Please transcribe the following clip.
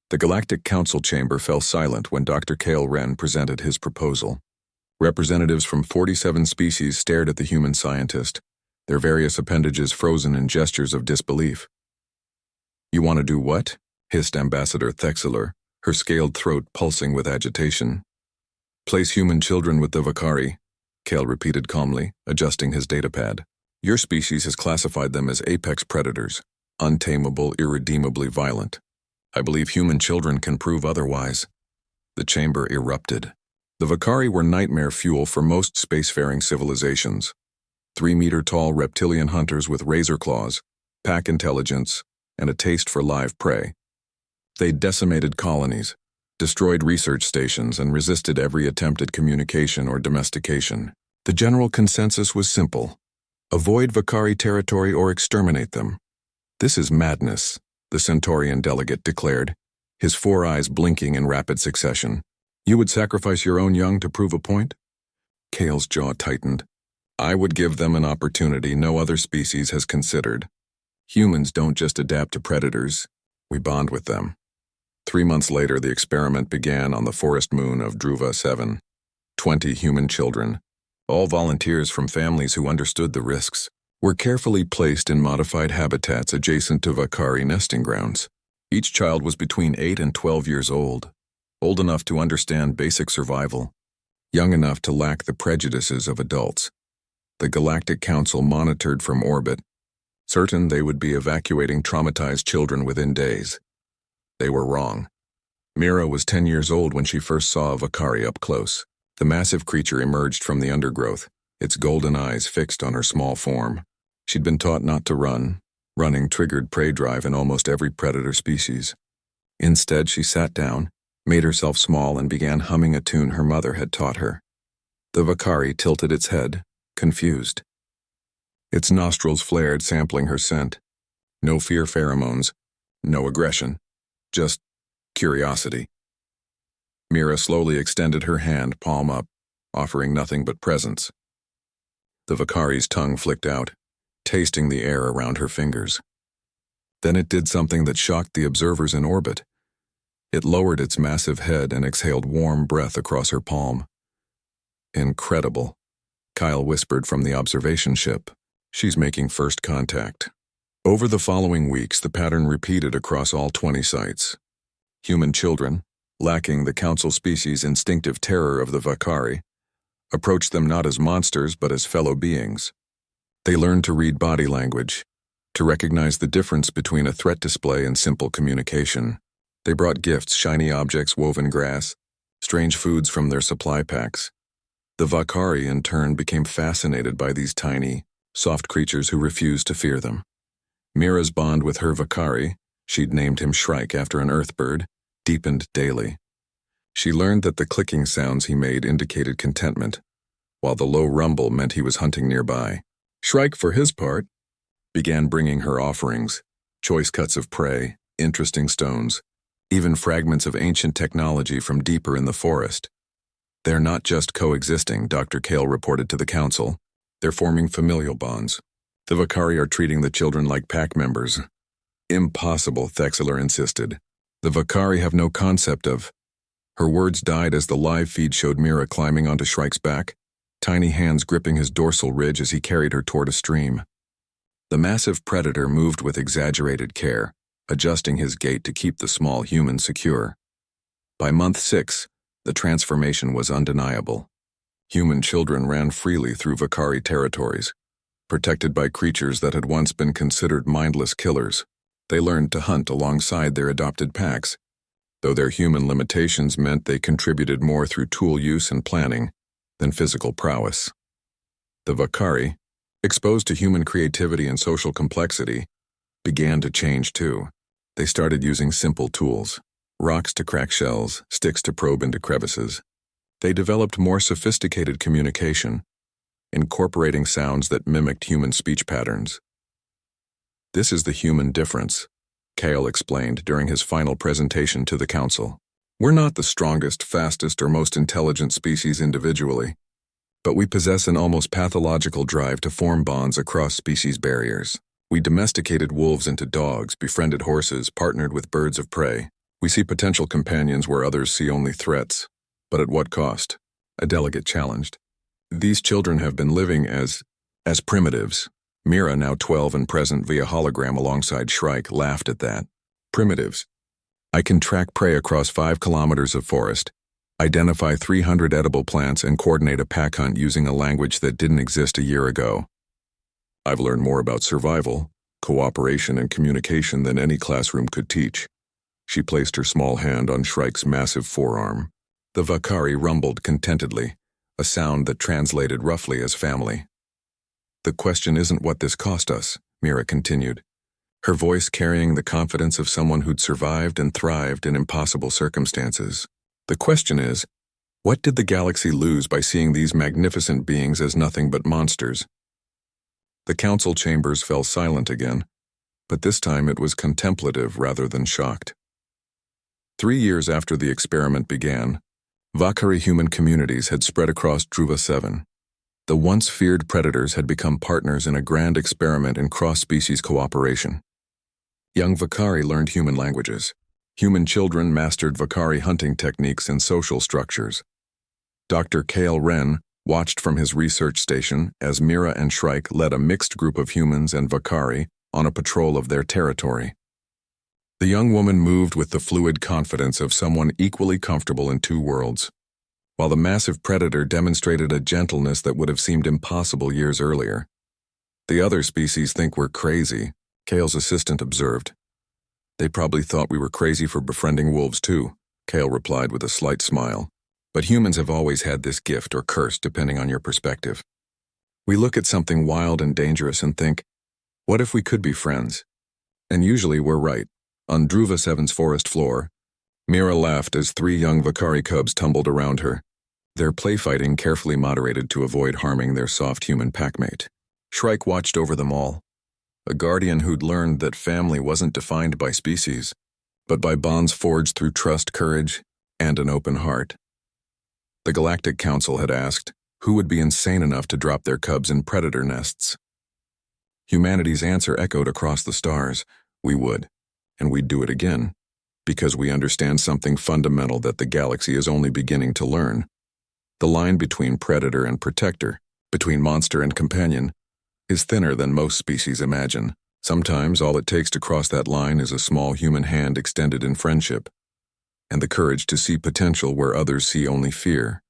The Galactic Council chamber fell silent when Dr. Kale Wren presented his proposal. Representatives from 47 species stared at the human scientist, their various appendages frozen in gestures of disbelief. "You want to do what?" hissed Ambassador Thexler, her scaled throat pulsing with agitation. "Place human children with the Vakari," Kale repeated calmly, adjusting his datapad. "Your species has classified them as apex predators, untamable, irredeemably violent. I believe human children can prove otherwise." The chamber erupted. The Vakari were nightmare fuel for most spacefaring civilizations. 3-meter-tall reptilian hunters with razor claws, pack intelligence, and a taste for live prey. They decimated colonies, destroyed research stations, and resisted every attempt at communication or domestication. The general consensus was simple: avoid Vakari territory or exterminate them. "This is madness," the Centaurian delegate declared, his 4 eyes blinking in rapid succession. "You would sacrifice your own young to prove a point?" Kale's jaw tightened. "I would give them an opportunity no other species has considered. Humans don't just adapt to predators, we bond with them." 3 months later, the experiment began on the forest moon of Duva 7. 20 human children, all volunteers from families who understood the risks, were carefully placed in modified habitats adjacent to Vakari nesting grounds. Each child was between 8 and 12 years old enough to understand basic survival, young enough to lack the prejudices of adults. The Galactic Council monitored from orbit, certain they would be evacuating traumatized children within days. They were wrong. Mira was 10 years old when she first saw a Vakari up close. The massive creature emerged from the undergrowth, its golden eyes fixed on her small form. She'd been taught not to run. Running triggered prey drive in almost every predator species. Instead, she sat down, made herself small, and began humming a tune her mother had taught her. The Vakari tilted its head, confused. Its nostrils flared, sampling her scent. No fear pheromones, no aggression, just curiosity. Mira slowly extended her hand, palm up, offering nothing but presence. The Vakari's tongue flicked out, tasting the air around her fingers. Then it did something that shocked the observers in orbit. It lowered its massive head and exhaled warm breath across her palm. "Incredible," Kyle whispered from the observation ship. "She's making first contact." Over the following weeks, the pattern repeated across all 20 sites. Human children, lacking the Council species' instinctive terror of the Vakari, approached them not as monsters but as fellow beings. They learned to read body language, to recognize the difference between a threat display and simple communication. They brought gifts, shiny objects, woven grass, strange foods from their supply packs. The Vakari, in turn, became fascinated by these tiny, soft creatures who refused to fear them. Mira's bond with her Vakari, she'd named him Shrike after an earthbird, deepened daily. She learned that the clicking sounds he made indicated contentment, while the low rumble meant he was hunting nearby. Shrike, for his part, began bringing her offerings, choice cuts of prey, interesting stones, even fragments of ancient technology from deeper in the forest. "They're not just coexisting," Dr. Kale reported to the Council. "They're forming familial bonds. The Vakari are treating the children like pack members." "Impossible," Thexler insisted. "The Vakari have no concept of—" Her words died as the live feed showed Mira climbing onto Shrike's back, tiny hands gripping his dorsal ridge as he carried her toward a stream. The massive predator moved with exaggerated care, adjusting his gait to keep the small human secure. By month 6, the transformation was undeniable. Human children ran freely through Vakari territories, protected by creatures that had once been considered mindless killers. They learned to hunt alongside their adopted packs, though their human limitations meant they contributed more through tool use and planning than physical prowess. The Vakari, exposed to human creativity and social complexity, began to change too. They started using simple tools, rocks to crack shells, sticks to probe into crevices. They developed more sophisticated communication, incorporating sounds that mimicked human speech patterns. "This is the human difference," Kale explained during his final presentation to the Council. "We're not the strongest, fastest, or most intelligent species individually, but we possess an almost pathological drive to form bonds across species barriers. We domesticated wolves into dogs, befriended horses, partnered with birds of prey. We see potential companions where others see only threats. But at what cost? A delegate challenged. These children have been living as primitives. Mira, now 12 and present via hologram alongside Shrike, laughed at that. Primitives. I can track prey across 5 kilometers of forest, identify 300 edible plants, and coordinate a pack hunt using a language that didn't exist a year ago. I've learned more about survival, cooperation, and communication than any classroom could teach. She placed her small hand on Shrike's massive forearm. The Vakari rumbled contentedly, a sound that translated roughly as family. The question isn't what this cost us, Mira continued, her voice carrying the confidence of someone who'd survived and thrived in impossible circumstances. The question is, what did the galaxy lose by seeing these magnificent beings as nothing but monsters? The council chambers fell silent again, but this time it was contemplative rather than shocked. 3 years after the experiment began, Vakari human communities had spread across Duva 7. The once feared predators had become partners in a grand experiment in cross-species cooperation. Young Vakari learned human languages. Human children mastered Vakari hunting techniques and social structures. Dr. Kale Wren watched from his research station as Mira and Shrike led a mixed group of humans and Vakari on a patrol of their territory. The young woman moved with the fluid confidence of someone equally comfortable in 2 worlds, while the massive predator demonstrated a gentleness that would have seemed impossible years earlier. The other species think we're crazy, Kale's assistant observed. They probably thought we were crazy for befriending wolves too, Kale replied with a slight smile. But humans have always had this gift or curse depending on your perspective. We look at something wild and dangerous and think, what if we could be friends? And usually we're right. On Duva 7's forest floor, Mira laughed as 3 young Vakari cubs tumbled around her, their playfighting carefully moderated to avoid harming their soft human packmate. Shrike watched over them all, a guardian who'd learned that family wasn't defined by species, but by bonds forged through trust, courage, and an open heart. The Galactic Council had asked, who would be insane enough to drop their cubs in predator nests? Humanity's answer echoed across the stars, we would. And we'd do it again, because we understand something fundamental that the galaxy is only beginning to learn. The line between predator and protector, between monster and companion, is thinner than most species imagine. Sometimes all it takes to cross that line is a small human hand extended in friendship, and the courage to see potential where others see only fear.